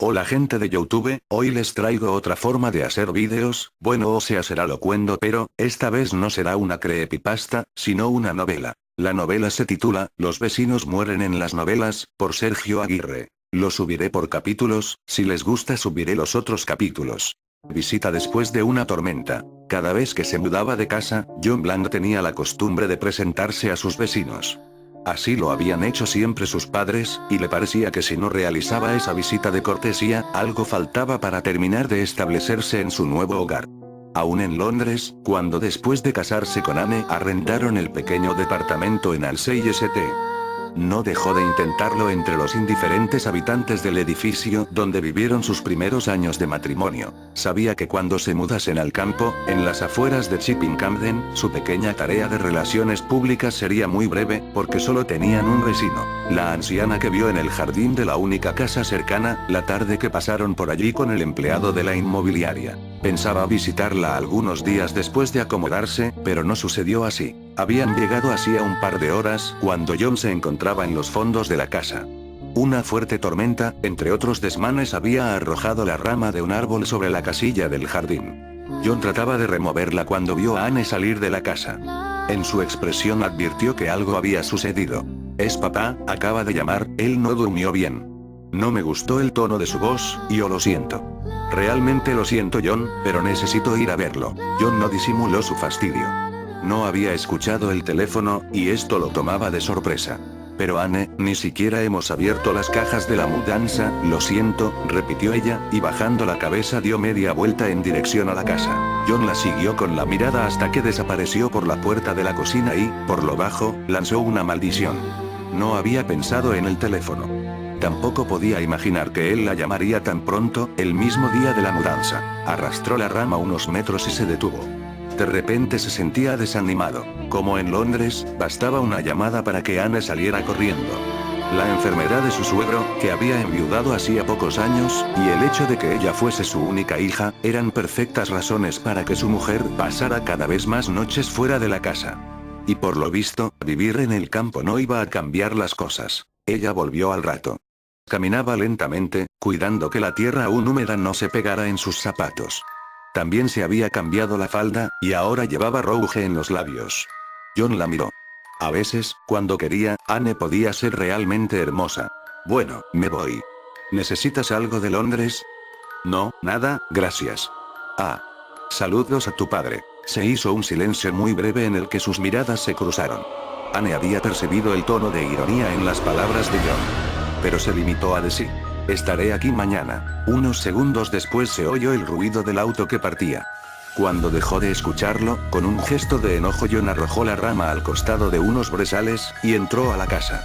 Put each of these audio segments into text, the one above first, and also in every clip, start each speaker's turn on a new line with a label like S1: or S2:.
S1: Hola gente de YouTube, hoy les traigo otra forma de hacer vídeos, bueno o sea será locuendo pero, esta vez no será una creepypasta, sino una novela. La novela se titula, Los vecinos mueren en las novelas, por Sergio Aguirre. Lo subiré por capítulos, si les gusta subiré los otros capítulos. Visita después de una tormenta. Cada vez que se mudaba de casa, John Bland tenía la costumbre de presentarse a sus vecinos. Así lo habían hecho siempre sus padres, y le parecía que si no realizaba esa visita de cortesía, algo faltaba para terminar de establecerse en su nuevo hogar. Aún en Londres, cuando después de casarse con Anne arrendaron el pequeño departamento en Alsey St. No dejó de intentarlo entre los indiferentes habitantes del edificio donde vivieron sus primeros años de matrimonio. Sabía que cuando se mudasen al campo, en las afueras de Chipping Campden, su pequeña tarea de relaciones públicas sería muy breve, porque solo tenían un vecino, la anciana que vio en el jardín de la única casa cercana, la tarde que pasaron por allí con el empleado de la inmobiliaria. Pensaba visitarla algunos días después de acomodarse, pero no sucedió así. Habían llegado hacía un par de horas, cuando John se encontraba en los fondos de la casa. Una fuerte tormenta, entre otros desmanes, había arrojado la rama de un árbol sobre la casilla del jardín. John trataba de removerla cuando vio a Anne salir de la casa. En su expresión advirtió que algo había sucedido. «Es papá, acaba de llamar», él no durmió bien. No me gustó el tono de su voz, y yo lo siento. Realmente lo siento John, pero necesito ir a verlo. John no disimuló su fastidio. No había escuchado el teléfono, y esto lo tomaba de sorpresa. Pero Anne, ni siquiera hemos abierto las cajas de la mudanza, lo siento, repitió ella, y bajando la cabeza dio media vuelta en dirección a la casa. John la siguió con la mirada hasta que desapareció por la puerta de la cocina y, por lo bajo, lanzó una maldición. No había pensado en el teléfono. Tampoco podía imaginar que él la llamaría tan pronto, el mismo día de la mudanza. Arrastró la rama unos metros y se detuvo. De repente se sentía desanimado. Como en Londres, bastaba una llamada para que Anne saliera corriendo. La enfermedad de su suegro, que había enviudado hacía pocos años, y el hecho de que ella fuese su única hija, eran perfectas razones para que su mujer pasara cada vez más noches fuera de la casa. Y por lo visto, vivir en el campo no iba a cambiar las cosas. Ella volvió al rato. Caminaba lentamente, cuidando que la tierra aún húmeda no se pegara en sus zapatos. También se había cambiado la falda, y ahora llevaba rouge en los labios. John la miró. A veces, cuando quería, Anne podía ser realmente hermosa. Bueno, me voy. ¿Necesitas algo de Londres? No, nada, gracias. Ah. Saludos a tu padre. Se hizo un silencio muy breve en el que sus miradas se cruzaron. Anne había percibido el tono de ironía en las palabras de John. Pero se limitó a decir, estaré aquí mañana. Unos segundos después se oyó el ruido del auto que partía. Cuando dejó de escucharlo, con un gesto de enojo John arrojó la rama al costado de unos brezales, y entró a la casa.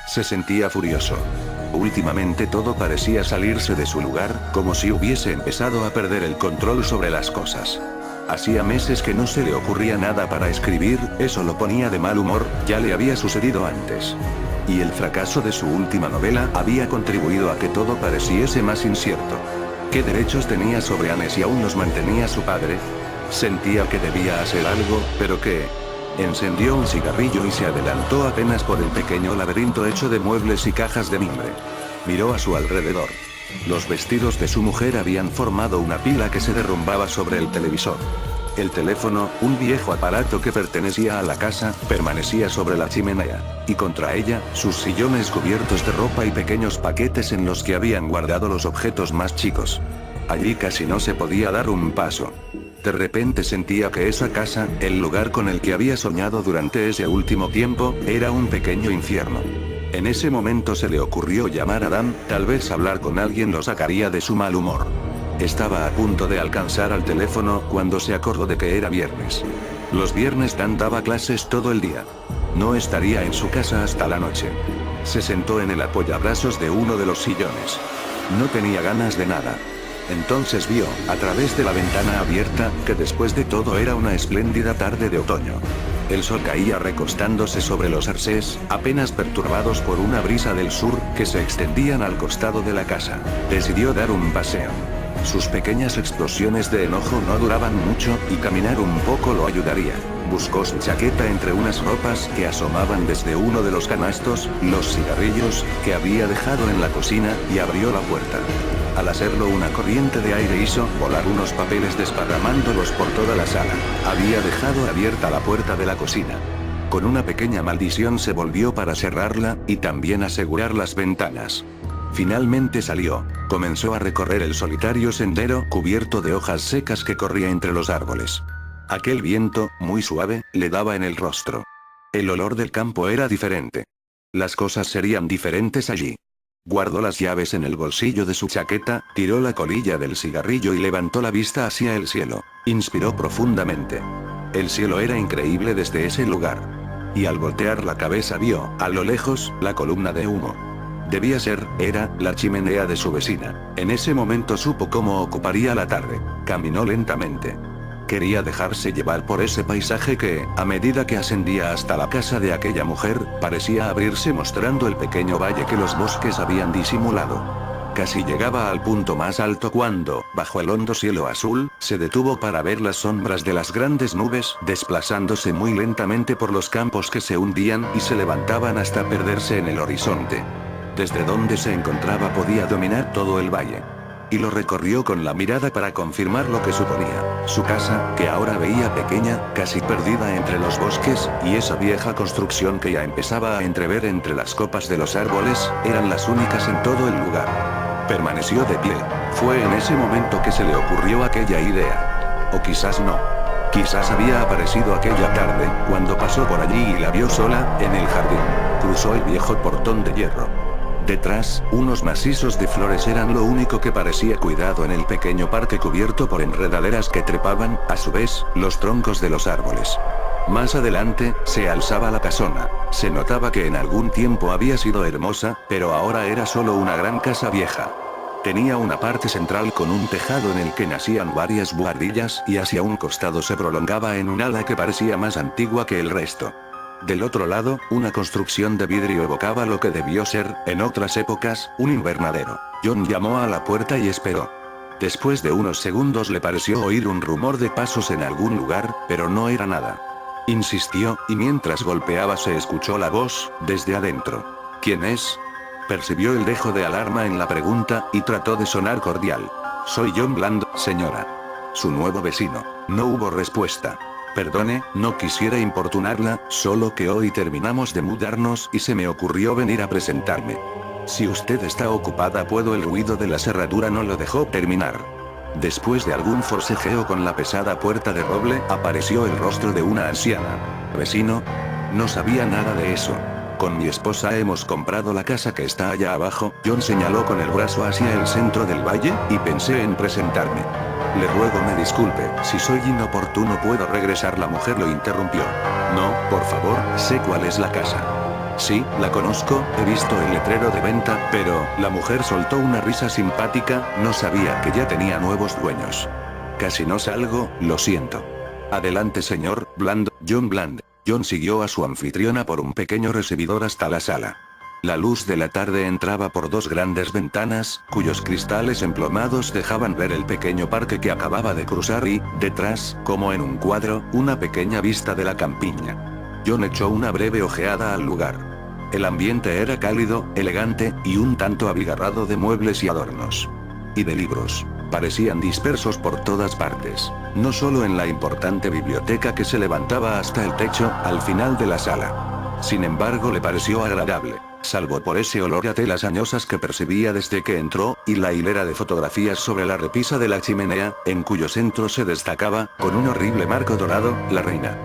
S1: Se sentía furioso. Últimamente todo parecía salirse de su lugar, como si hubiese empezado a perder el control sobre las cosas. Hacía meses que no se le ocurría nada para escribir, eso lo ponía de mal humor, ya le había sucedido antes. Y el fracaso de su última novela había contribuido a que todo pareciese más incierto. ¿Qué derechos tenía sobre Anne si aún los mantenía su padre? Sentía que debía hacer algo, pero ¿qué? Encendió un cigarrillo y se adelantó apenas por el pequeño laberinto hecho de muebles y cajas de mimbre. Miró a su alrededor. Los vestidos de su mujer habían formado una pila que se derrumbaba sobre el televisor. El teléfono, un viejo aparato que pertenecía a la casa, permanecía sobre la chimenea. Y contra ella, sus sillones cubiertos de ropa y pequeños paquetes en los que habían guardado los objetos más chicos. Allí casi no se podía dar un paso. De repente sentía que esa casa, el lugar con el que había soñado durante ese último tiempo, era un pequeño infierno. En ese momento se le ocurrió llamar a Dan, tal vez hablar con alguien lo sacaría de su mal humor. Estaba a punto de alcanzar al teléfono cuando se acordó de que era viernes. Los viernes Dan daba clases todo el día. No estaría en su casa hasta la noche. Se sentó en el apoyabrazos de uno de los sillones. No tenía ganas de nada. Entonces vio, a través de la ventana abierta, que después de todo era una espléndida tarde de otoño. El sol caía recostándose sobre los arcés, apenas perturbados por una brisa del sur, que se extendían al costado de la casa. Decidió dar un paseo. Sus pequeñas explosiones de enojo no duraban mucho, y caminar un poco lo ayudaría. Buscó su chaqueta entre unas ropas que asomaban desde uno de los canastos, los cigarrillos, que había dejado en la cocina, y abrió la puerta. Al hacerlo, una corriente de aire hizo volar unos papeles desparramándolos por toda la sala. Había dejado abierta la puerta de la cocina. Con una pequeña maldición se volvió para cerrarla, y también asegurar las ventanas. Finalmente salió. Comenzó a recorrer el solitario sendero cubierto de hojas secas que corría entre los árboles. Aquel viento, muy suave, le daba en el rostro. El olor del campo era diferente. Las cosas serían diferentes allí. Guardó las llaves en el bolsillo de su chaqueta, tiró la colilla del cigarrillo y levantó la vista hacia el cielo. Inspiró profundamente. El cielo era increíble desde ese lugar. Y al voltear la cabeza vio, a lo lejos, la columna de humo. Era la chimenea de su vecina. En ese momento supo cómo ocuparía la tarde. Caminó lentamente. Quería dejarse llevar por ese paisaje que, a medida que ascendía hasta la casa de aquella mujer, parecía abrirse mostrando el pequeño valle que los bosques habían disimulado. Casi llegaba al punto más alto cuando, bajo el hondo cielo azul, se detuvo para ver las sombras de las grandes nubes desplazándose muy lentamente por los campos que se hundían y se levantaban hasta perderse en el horizonte. Desde donde se encontraba podía dominar todo el valle. Y lo recorrió con la mirada para confirmar lo que suponía. Su casa, que ahora veía pequeña, casi perdida entre los bosques, y esa vieja construcción que ya empezaba a entrever entre las copas de los árboles, eran las únicas en todo el lugar. Permaneció de pie. Fue en ese momento que se le ocurrió aquella idea. O quizás no. Quizás había aparecido aquella tarde, cuando pasó por allí y la vio sola, en el jardín. Cruzó el viejo portón de hierro. Detrás, unos macizos de flores eran lo único que parecía cuidado en el pequeño parque cubierto por enredaderas que trepaban, a su vez, los troncos de los árboles. Más adelante, se alzaba la casona. Se notaba que en algún tiempo había sido hermosa, pero ahora era solo una gran casa vieja. Tenía una parte central con un tejado en el que nacían varias buhardillas y hacia un costado se prolongaba en un ala que parecía más antigua que el resto. Del otro lado, una construcción de vidrio evocaba lo que debió ser, en otras épocas, un invernadero. John llamó a la puerta y esperó. Después de unos segundos le pareció oír un rumor de pasos en algún lugar, pero no era nada. Insistió, y mientras golpeaba se escuchó la voz, desde adentro. ¿Quién es? Percibió el dejo de alarma en la pregunta, y trató de sonar cordial. Soy John Bland, señora. Su nuevo vecino. No hubo respuesta. Perdone, no quisiera importunarla, solo que hoy terminamos de mudarnos y se me ocurrió venir a presentarme. Si usted está ocupada el ruido de la cerradura no lo dejó terminar. Después de algún forcejeo con la pesada puerta de roble, apareció el rostro de una anciana. ¿Vecino? No sabía nada de eso. Con mi esposa hemos comprado la casa que está allá abajo. John señaló con el brazo hacia el centro del valle, y pensé en presentarme. Le ruego me disculpe, si soy inoportuno puedo regresar. La mujer lo interrumpió. No, por favor, sé cuál es la casa. Sí, la conozco, he visto el letrero de venta, pero, la mujer soltó una risa simpática, no sabía que ya tenía nuevos dueños. Casi no salgo, lo siento. Adelante señor, Bland, John Bland. John siguió a su anfitriona por un pequeño recibidor hasta la sala. La luz de la tarde entraba por dos grandes ventanas, cuyos cristales emplomados dejaban ver el pequeño parque que acababa de cruzar y, detrás, como en un cuadro, una pequeña vista de la campiña. John echó una breve ojeada al lugar. El ambiente era cálido, elegante, y un tanto abigarrado de muebles y adornos. Y de libros. Parecían dispersos por todas partes. No solo en la importante biblioteca que se levantaba hasta el techo, al final de la sala. Sin embargo, le pareció agradable. Salvo por ese olor a telas añosas que percibía desde que entró, y la hilera de fotografías sobre la repisa de la chimenea, en cuyo centro se destacaba, con un horrible marco dorado, la reina.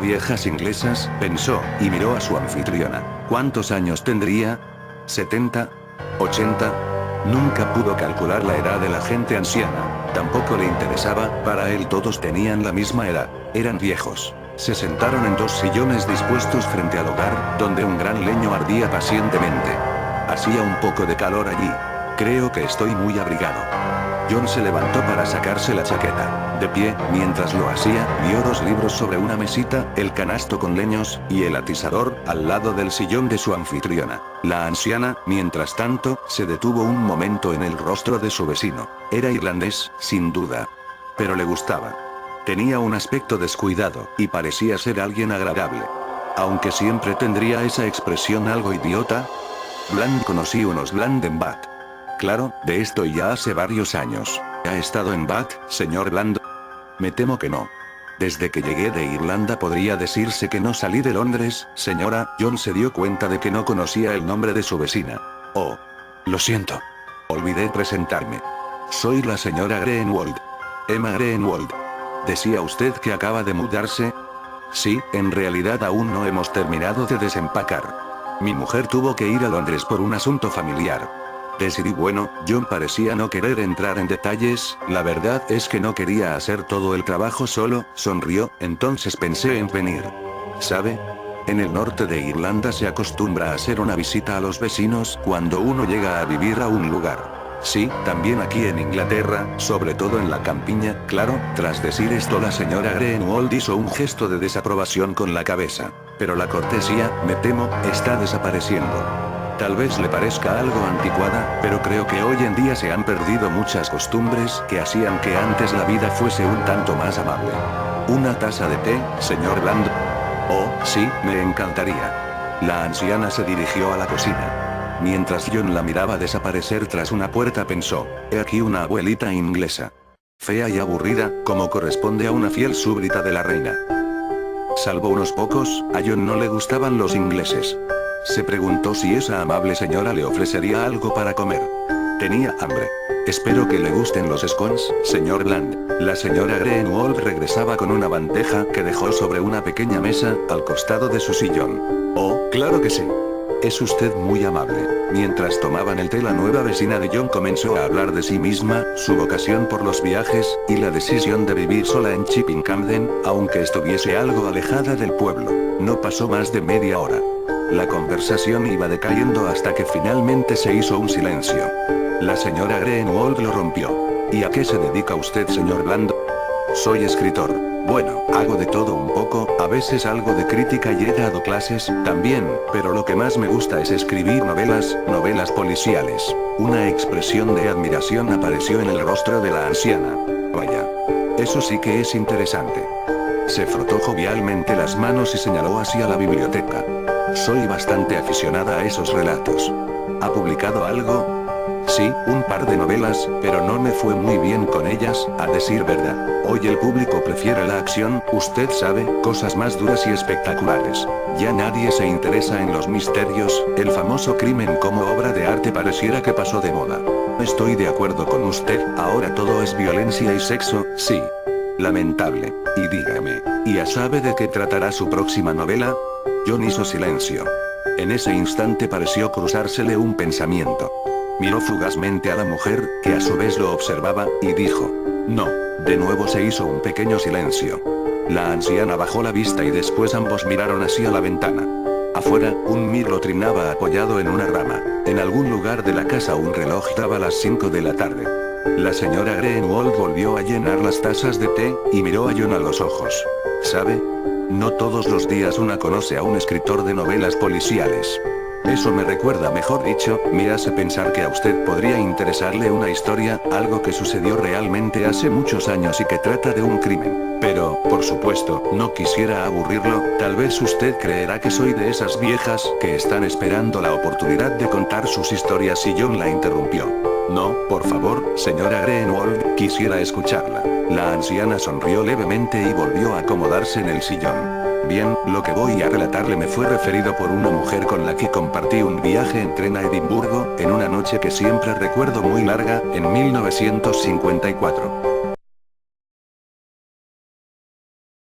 S1: Viejas inglesas, pensó, y miró a su anfitriona. ¿Cuántos años tendría? ¿70? ¿80? Nunca pudo calcular la edad de la gente anciana. Tampoco le interesaba, para él todos tenían la misma edad. Eran viejos. Se sentaron en dos sillones dispuestos frente al hogar, donde un gran leño ardía pacientemente. Hacía un poco de calor allí. Creo que estoy muy abrigado. John se levantó para sacarse la chaqueta. De pie, mientras lo hacía, vio dos libros sobre una mesita, el canasto con leños, y el atizador, al lado del sillón de su anfitriona. La anciana, mientras tanto, se detuvo un momento en el rostro de su vecino. Era irlandés, sin duda. Pero le gustaba. Tenía un aspecto descuidado, y parecía ser alguien agradable. Aunque siempre tendría esa expresión algo idiota. Bland conocí unos Bland en Bath. Claro, de esto ya hace varios años. ¿Ha estado en Bath, señor Bland? Me temo que no. Desde que llegué de Irlanda podría decirse que no salí de Londres, señora. John se dio cuenta de que no conocía el nombre de su vecina. Oh. Lo siento. Olvidé presentarme. Soy la señora Greenwald. Emma Greenwald. ¿Decía usted que acaba de mudarse? Sí, en realidad aún no hemos terminado de desempacar. Mi mujer tuvo que ir a Londres por un asunto familiar. Decidí bueno, John parecía no querer entrar en detalles, la verdad es que no quería hacer todo el trabajo solo, sonrió, entonces pensé en venir. ¿Sabe? En el norte de Irlanda se acostumbra a hacer una visita a los vecinos cuando uno llega a vivir a un lugar. Sí, también aquí en Inglaterra, sobre todo en la campiña, claro. Tras decir esto la señora Greenwald hizo un gesto de desaprobación con la cabeza. Pero la cortesía, me temo, está desapareciendo. Tal vez le parezca algo anticuada, pero creo que hoy en día se han perdido muchas costumbres que hacían que antes la vida fuese un tanto más amable. ¿Una taza de té, señor Bland? Oh, sí, me encantaría. La anciana se dirigió a la cocina. Mientras John la miraba desaparecer tras una puerta pensó, he aquí una abuelita inglesa. Fea y aburrida, como corresponde a una fiel súbdita de la reina. Salvo unos pocos, a John no le gustaban los ingleses. Se preguntó si esa amable señora le ofrecería algo para comer. Tenía hambre. Espero que le gusten los scones, señor Bland. La señora Greenwald regresaba con una bandeja que dejó sobre una pequeña mesa, al costado de su sillón. Oh, claro que sí. Es usted muy amable. Mientras tomaban el té la nueva vecina de John comenzó a hablar de sí misma, su vocación por los viajes, y la decisión de vivir sola en Chipping Campden, aunque estuviese algo alejada del pueblo. No pasó más de media hora. La conversación iba decayendo hasta que finalmente se hizo un silencio. La señora Greenwald lo rompió. ¿Y a qué se dedica usted, señor Bland? Soy escritor. Bueno, hago de todo un poco, a veces algo de crítica y he dado clases, también, pero lo que más me gusta es escribir novelas policiales. Una expresión de admiración apareció en el rostro de la anciana. Vaya. Eso sí que es interesante. Se frotó jovialmente las manos y señaló hacia la biblioteca. Soy bastante aficionada a esos relatos. ¿Ha publicado algo? Sí, un par de novelas, pero no me fue muy bien con ellas, a decir verdad. Hoy el público prefiere la acción, usted sabe, cosas más duras y espectaculares. Ya nadie se interesa en los misterios, el famoso crimen como obra de arte pareciera que pasó de moda. Estoy de acuerdo con usted, ahora todo es violencia y sexo, sí. Lamentable. Y dígame, ¿ya sabe de qué tratará su próxima novela? John hizo silencio. En ese instante pareció cruzársele un pensamiento. Miró fugazmente a la mujer, que a su vez lo observaba, y dijo, no. De nuevo se hizo un pequeño silencio. La anciana bajó la vista y después ambos miraron hacia la ventana. Afuera, un mirlo trinaba apoyado en una rama. En algún lugar de la casa un reloj daba las 5 de la tarde. La señora Greenwald volvió a llenar las tazas de té, y miró a John a los ojos. ¿Sabe? No todos los días una conoce a un escritor de novelas policiales. Eso me recuerda, mejor dicho, me hace pensar que a usted podría interesarle una historia, algo que sucedió realmente hace muchos años y que trata de un crimen. Pero, por supuesto, no quisiera aburrirlo, tal vez usted creerá que soy de esas viejas que están esperando la oportunidad de contar sus historias y John la interrumpió. No, por favor, señora Greenwald, quisiera escucharla. La anciana sonrió levemente y volvió a acomodarse en el sillón. Bien, lo que voy a relatarle me fue referido por una mujer con la que compartí un viaje en tren a Edimburgo, en una noche que siempre recuerdo muy larga, en 1954.